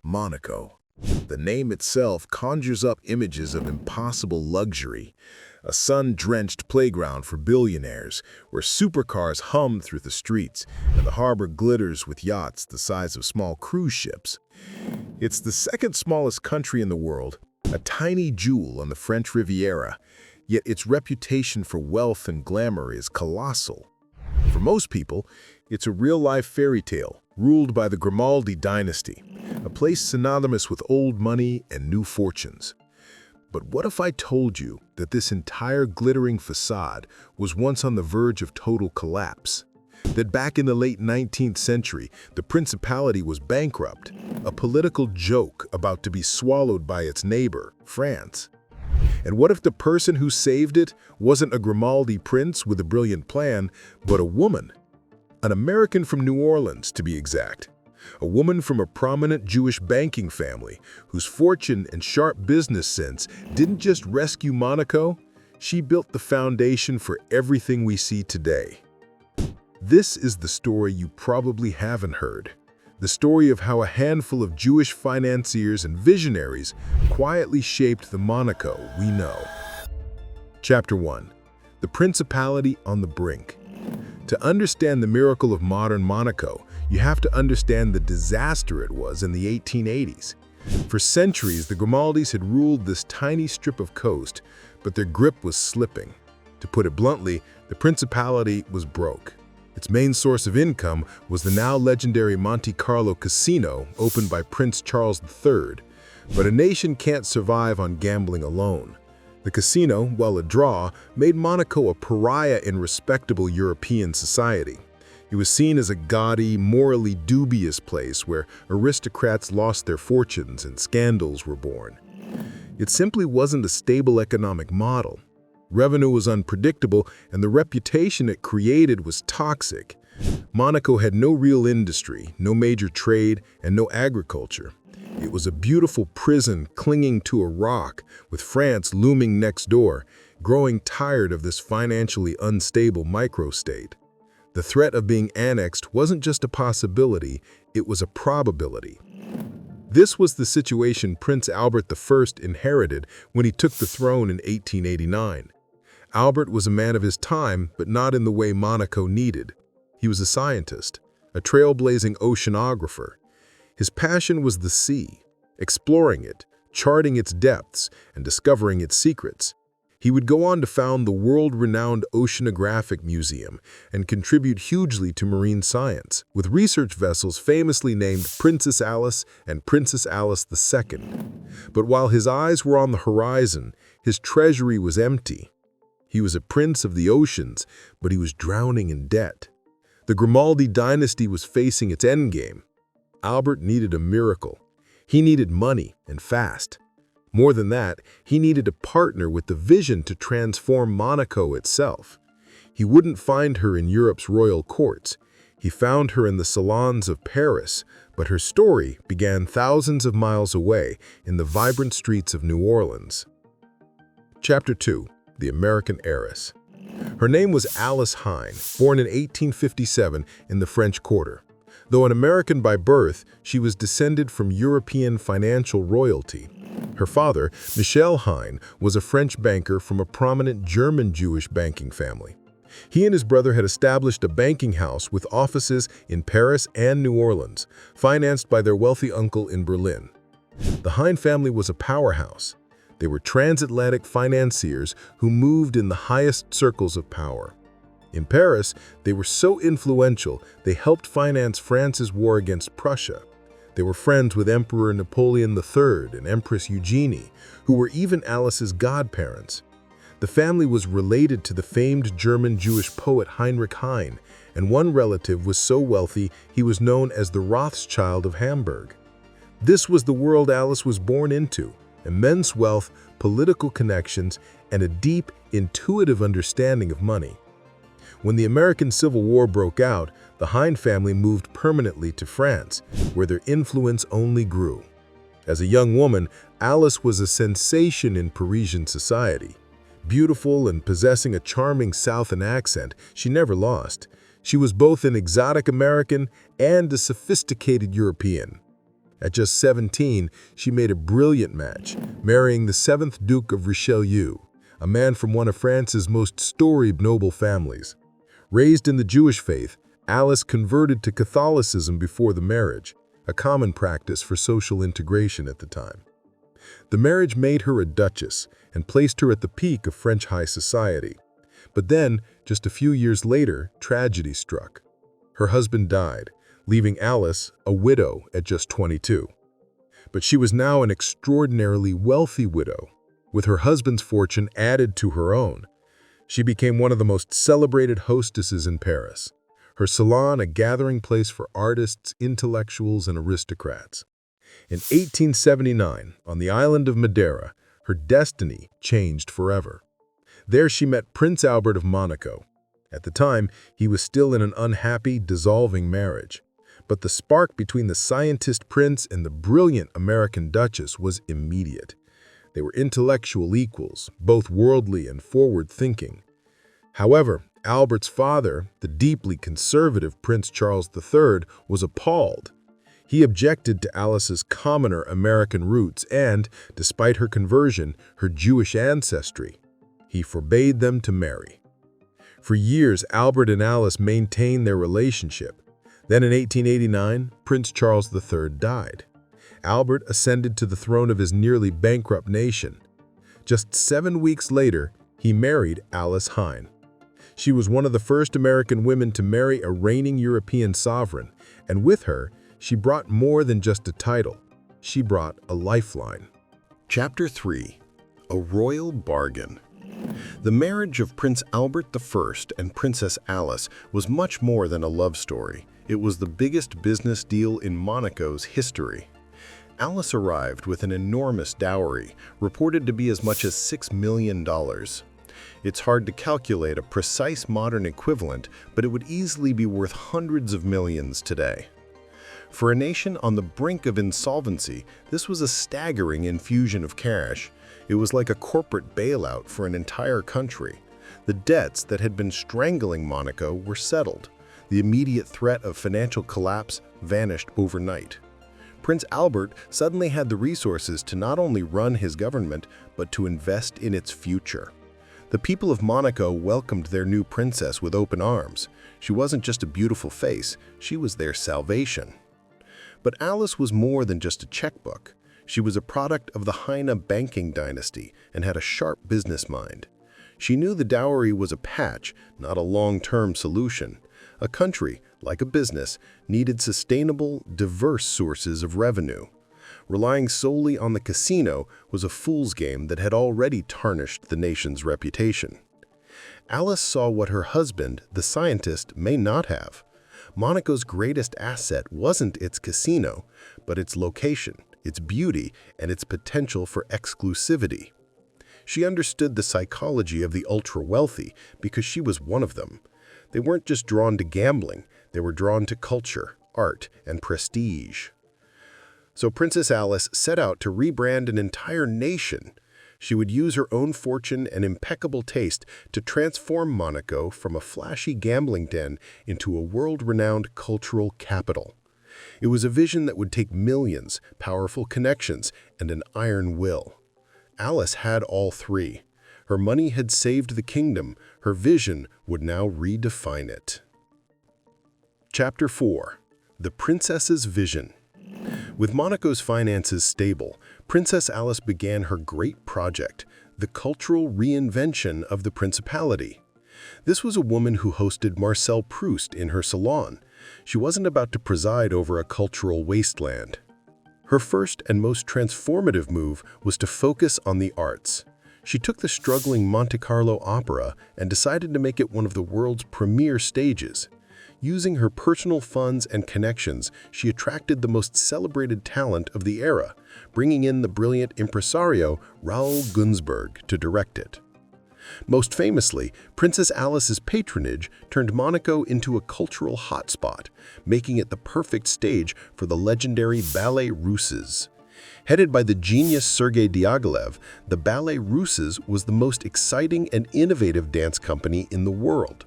Monaco. The name itself conjures up images of impossible luxury, a sun-drenched playground for billionaires, where supercars hum through the streets and the harbor glitters with yachts the size of small cruise ships. It's the second smallest country in the world, a tiny jewel on the French Riviera, yet its reputation for wealth and glamour is colossal. For most people, it's a real-life fairy tale, ruled by the Grimaldi dynasty, a place synonymous with old money and new fortunes. But what if I told you that this entire glittering facade was once on the verge of total collapse? That back in the late 19th century, the principality was bankrupt, a political joke about to be swallowed by its neighbor, France? And what if the person who saved it wasn't a Grimaldi prince with a brilliant plan, but a woman? An American from New Orleans, to be exact. A woman from a prominent Jewish banking family whose fortune and sharp business sense didn't just rescue Monaco, she built the foundation for everything we see today. This is the story you probably haven't heard. The story of how a handful of Jewish financiers and visionaries quietly shaped the Monaco we know. Chapter 1. The Principality on the Brink. To understand the miracle of modern Monaco, you have to understand the disaster it was in the 1880s. For centuries, the Grimaldis had ruled this tiny strip of coast, but their grip was slipping. To put it bluntly, the Principality was broke. Its main source of income was the now legendary Monte Carlo casino opened by Prince Charles III. But a nation can't survive on gambling alone. The casino, while a draw, made Monaco a pariah in respectable European society. It was seen as a gaudy, morally dubious place where aristocrats lost their fortunes and scandals were born. It simply wasn't a stable economic model. Revenue was unpredictable, and the reputation it created was toxic. Monaco had no real industry, no major trade, and no agriculture. It was a beautiful prison clinging to a rock, with France looming next door, growing tired of this financially unstable microstate. The threat of being annexed wasn't just a possibility, it was a probability. This was the situation Prince Albert I inherited when he took the throne in 1889. Albert was a man of his time, but not in the way Monaco needed. He was a scientist, a trailblazing oceanographer. His passion was the sea, exploring it, charting its depths, and discovering its secrets. He would go on to found the world-renowned Oceanographic Museum and contribute hugely to marine science, with research vessels famously named Princess Alice and Princess Alice II. But while his eyes were on the horizon, his treasury was empty. He was a prince of the oceans, but he was drowning in debt. The Grimaldi dynasty was facing its endgame. Albert needed a miracle. He needed money, and fast. More than that, he needed a partner with the vision to transform Monaco itself. He wouldn't find her in Europe's royal courts. He found her in the salons of Paris, but her story began thousands of miles away in the vibrant streets of New Orleans. Chapter 2. The American Heiress. Her name was Alice Hine, born in 1857 in the French Quarter. Though an American by birth, she was descended from European financial royalty. Her father, Michel Hine, was a French banker from a prominent German Jewish banking family. He and his brother had established a banking house with offices in Paris and New Orleans, financed by their wealthy uncle in Berlin. The Hine family was a powerhouse. They were transatlantic financiers who moved in the highest circles of power. In Paris, they were so influential they helped finance France's war against Prussia. They were friends with Emperor Napoleon III and Empress Eugenie, who were even Alice's godparents. The family was related to the famed German Jewish poet Heinrich Heine, and one relative was so wealthy he was known as the Rothschild of Hamburg. This was the world Alice was born into: immense wealth, political connections, and a deep, intuitive understanding of money. When the American Civil War broke out, the Hine family moved permanently to France, where their influence only grew. As a young woman, Alice was a sensation in Parisian society. Beautiful and possessing a charming Southern accent she never lost, she was both an exotic American and a sophisticated European. At just 17, she made a brilliant match, marrying the 7th Duke of Richelieu, a man from one of France's most storied noble families. Raised in the Jewish faith, Alice converted to Catholicism before the marriage, a common practice for social integration at the time. The marriage made her a duchess and placed her at the peak of French high society. But then, just a few years later, tragedy struck. Her husband died, leaving Alice a widow at just 22. But she was now an extraordinarily wealthy widow, with her husband's fortune added to her own. She became one of the most celebrated hostesses in Paris, her salon a gathering place for artists, intellectuals, and aristocrats. In 1879, on the island of Madeira, her destiny changed forever. There she met Prince Albert of Monaco. At the time, he was still in an unhappy, dissolving marriage. But the spark between the scientist prince and the brilliant American duchess was immediate. They were intellectual equals, both worldly and forward-thinking. However, Albert's father, the deeply conservative Prince Charles III, was appalled. He objected to Alice's commoner American roots and, despite her conversion, her Jewish ancestry. He forbade them to marry. For years, Albert and Alice maintained their relationship. Then in 1889, Prince Charles III died. Albert ascended to the throne of his nearly bankrupt nation. Just 7 weeks later, he married Alice Hine. She was one of the first American women to marry a reigning European sovereign, and with her, she brought more than just a title. She brought a lifeline. Chapter 3. A Royal Bargain. The marriage of Prince Albert I and Princess Alice was much more than a love story. It was the biggest business deal in Monaco's history. Alice arrived with an enormous dowry, reported to be as much as $6 million. It's hard to calculate a precise modern equivalent, but it would easily be worth hundreds of millions today. For a nation on the brink of insolvency, this was a staggering infusion of cash. It was like a corporate bailout for an entire country. The debts that had been strangling Monaco were settled. The immediate threat of financial collapse vanished overnight. Prince Albert suddenly had the resources to not only run his government, but to invest in its future. The people of Monaco welcomed their new princess with open arms. She wasn't just a beautiful face, she was their salvation. But Alice was more than just a checkbook. She was a product of the Hine banking dynasty and had a sharp business mind. She knew the dowry was a patch, not a long-term solution. A country, like a business, needed sustainable, diverse sources of revenue. Relying solely on the casino was a fool's game that had already tarnished the nation's reputation. Alice saw what her husband, the scientist, may not have. Monaco's greatest asset wasn't its casino, but its location, its beauty, and its potential for exclusivity. She understood the psychology of the ultra-wealthy because she was one of them. They weren't just drawn to gambling, they were drawn to culture, art, and prestige. So Princess Alice set out to rebrand an entire nation. She would use her own fortune and impeccable taste to transform Monaco from a flashy gambling den into a world-renowned cultural capital. It was a vision that would take millions, powerful connections, and an iron will. Alice had all three. Her money had saved the kingdom. Her vision would now redefine it. Chapter 4. The Princess's Vision. With Monaco's finances stable, Princess Alice began her great project, the cultural reinvention of the principality. This was a woman who hosted Marcel Proust in her salon. She wasn't about to preside over a cultural wasteland. Her first and most transformative move was to focus on the arts. She took the struggling Monte Carlo opera and decided to make it one of the world's premier stages. Using her personal funds and connections, she attracted the most celebrated talent of the era, bringing in the brilliant impresario Raoul Gunzburg to direct it. Most famously, Princess Alice's patronage turned Monaco into a cultural hotspot, making it the perfect stage for the legendary Ballet Russes. Headed by the genius Sergei Diaghilev, the Ballet Russes was the most exciting and innovative dance company in the world.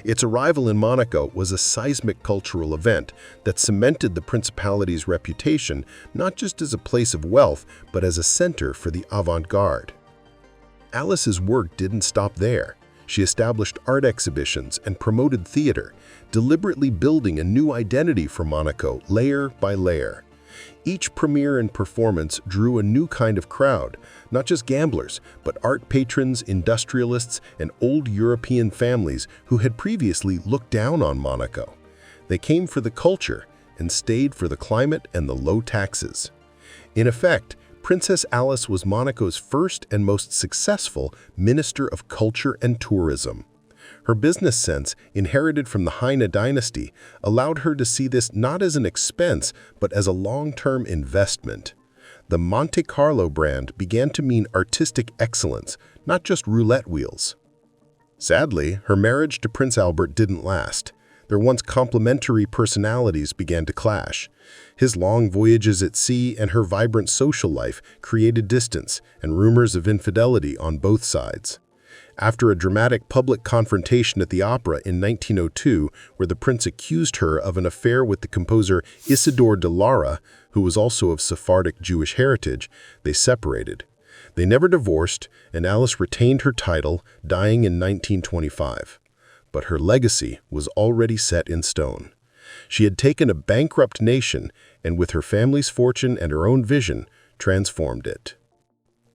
Its arrival in Monaco was a seismic cultural event that cemented the principality's reputation not just as a place of wealth, but as a center for the avant-garde. Alice's work didn't stop there. She established art exhibitions and promoted theater, deliberately building a new identity for Monaco layer by layer. Each premiere and performance drew a new kind of crowd, not just gamblers, but art patrons, industrialists, and old European families who had previously looked down on Monaco. They came for the culture and stayed for the climate and the low taxes. In effect, Princess Alice was Monaco's first and most successful Minister of Culture and Tourism. Her business sense, inherited from the Heine dynasty, allowed her to see this not as an expense, but as a long-term investment. The Monte Carlo brand began to mean artistic excellence, not just roulette wheels. Sadly, her marriage to Prince Albert didn't last. Their once complementary personalities began to clash. His long voyages at sea and her vibrant social life created distance and rumors of infidelity on both sides. After a dramatic public confrontation at the opera in 1902, where the prince accused her of an affair with the composer Isidore de Lara, who was also of Sephardic Jewish heritage, they separated. They never divorced, and Alice retained her title, dying in 1925. But her legacy was already set in stone. She had taken a bankrupt nation and, with her family's fortune and her own vision, transformed it.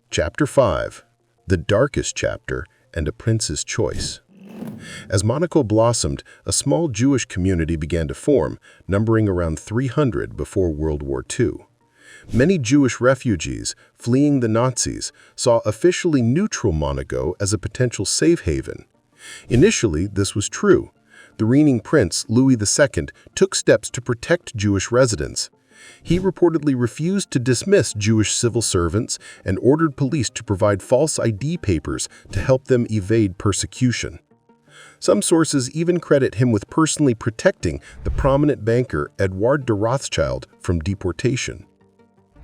Chapter 5. The darkest chapter and a prince's choice. As Monaco blossomed, a small Jewish community began to form, numbering around 300 before World War II. Many Jewish refugees, fleeing the Nazis, saw officially neutral Monaco as a potential safe haven. Initially, this was true. The reigning prince, Louis II, took steps to protect Jewish residents. He reportedly refused to dismiss Jewish civil servants and ordered police to provide false ID papers to help them evade persecution. Some sources even credit him with personally protecting the prominent banker Edouard de Rothschild from deportation.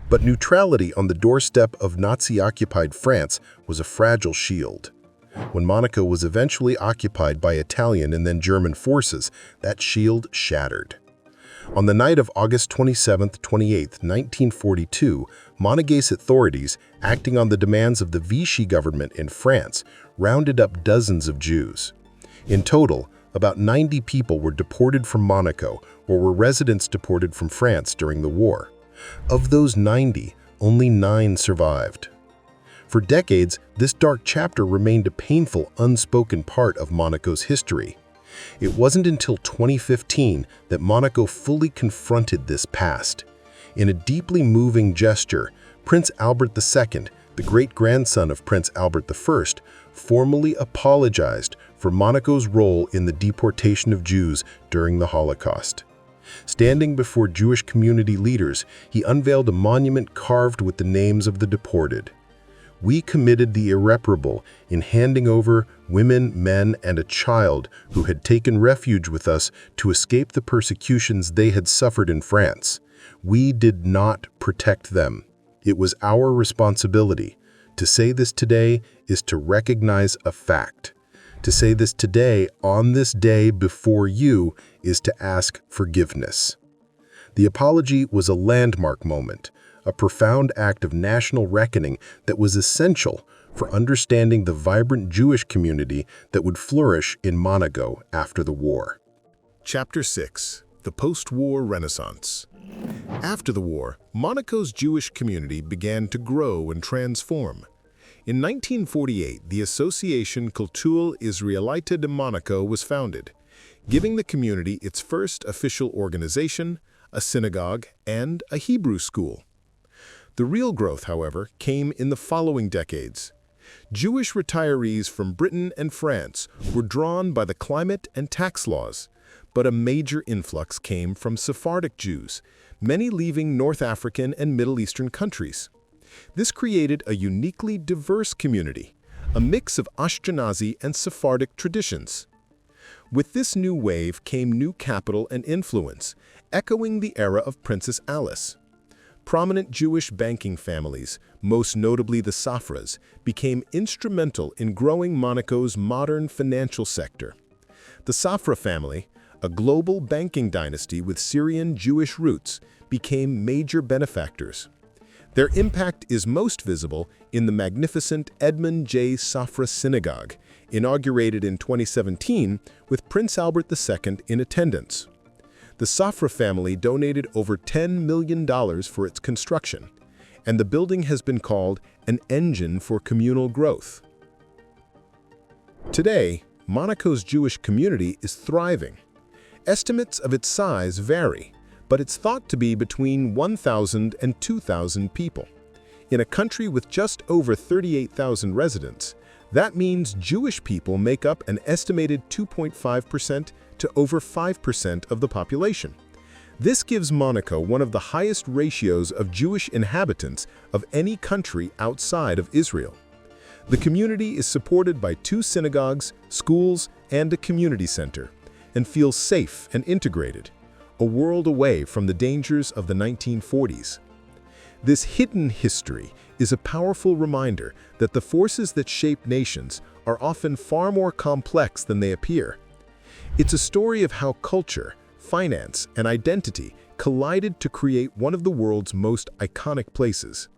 But neutrality on the doorstep of Nazi-occupied France was a fragile shield. When Monaco was eventually occupied by Italian and then German forces, that shield shattered. On the night of August 27–28, 1942, Monegasque authorities, acting on the demands of the Vichy government in France, rounded up dozens of Jews. In total, about 90 people were deported from Monaco or were residents deported from France during the war. Of those 90, only 9 survived. For decades, this dark chapter remained a painful, unspoken part of Monaco's history. It wasn't until 2015 that Monaco fully confronted this past. In a deeply moving gesture, Prince Albert II, the great-grandson of Prince Albert I, formally apologized for Monaco's role in the deportation of Jews during the Holocaust. Standing before Jewish community leaders, he unveiled a monument carved with the names of the deported. We committed the irreparable in handing over women, men, and a child who had taken refuge with us to escape the persecutions they had suffered in France. We did not protect them. It was our responsibility. To say this today is to recognize a fact. To say this today, on this day before you, is to ask forgiveness. The apology was a landmark moment, a profound act of national reckoning that was essential for understanding the vibrant Jewish community that would flourish in Monaco after the war. Chapter 6. The Post-War Renaissance. After the war, Monaco's Jewish community began to grow and transform. In 1948, the Association Culturelle Israélite de Monaco was founded, giving the community its first official organization, a synagogue, and a Hebrew school. The real growth, however, came in the following decades. Jewish retirees from Britain and France were drawn by the climate and tax laws, but a major influx came from Sephardic Jews, many leaving North African and Middle Eastern countries. This created a uniquely diverse community, a mix of Ashkenazi and Sephardic traditions. With this new wave came new capital and influence, echoing the era of Princess Alice. Prominent Jewish banking families, most notably the Safras, became instrumental in growing Monaco's modern financial sector. The Safra family, a global banking dynasty with Syrian Jewish roots, became major benefactors. Their impact is most visible in the magnificent Edmund J. Safra Synagogue, inaugurated in 2017 with Prince Albert II in attendance. The Safra family donated over $10 million for its construction, and the building has been called an engine for communal growth. Today, Monaco's Jewish community is thriving. Estimates of its size vary, but it's thought to be between 1,000 and 2,000 people. In a country with just over 38,000 residents, that means Jewish people make up an estimated 2.5% to over 5% of the population. This gives Monaco one of the highest ratios of Jewish inhabitants of any country outside of Israel. The community is supported by 2 synagogues, schools, and a community center, and feels safe and integrated, a world away from the dangers of the 1940s. This hidden history is a powerful reminder that the forces that shape nations are often far more complex than they appear. It's a story of how culture, finance, and identity collided to create one of the world's most iconic places.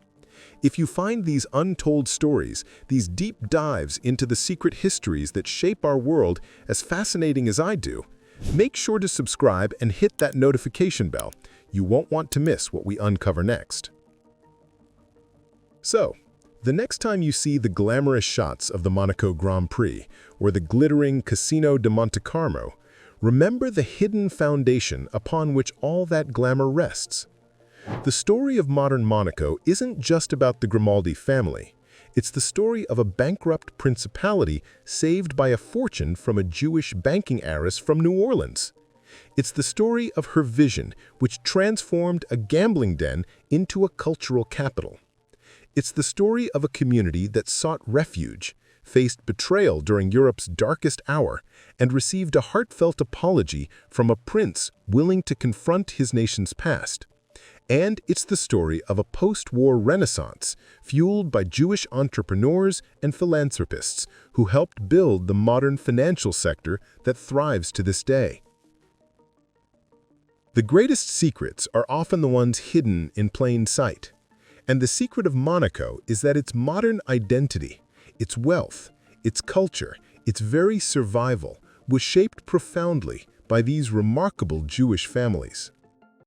If you find these untold stories, these deep dives into the secret histories that shape our world as fascinating as I do, make sure to subscribe and hit that notification bell. You won't want to miss what we uncover next. So, the next time you see the glamorous shots of the Monaco Grand Prix or the glittering Casino de Monte Carlo, remember the hidden foundation upon which all that glamour rests. The story of modern Monaco isn't just about the Grimaldi family. It's the story of a bankrupt principality saved by a fortune from a Jewish banking heiress from New Orleans. It's the story of her vision, which transformed a gambling den into a cultural capital. It's the story of a community that sought refuge, faced betrayal during Europe's darkest hour, and received a heartfelt apology from a prince willing to confront his nation's past. And it's the story of a post-war renaissance fueled by Jewish entrepreneurs and philanthropists who helped build the modern financial sector that thrives to this day. The greatest secrets are often the ones hidden in plain sight. And the secret of Monaco is that its modern identity, its wealth, its culture, its very survival was shaped profoundly by these remarkable Jewish families.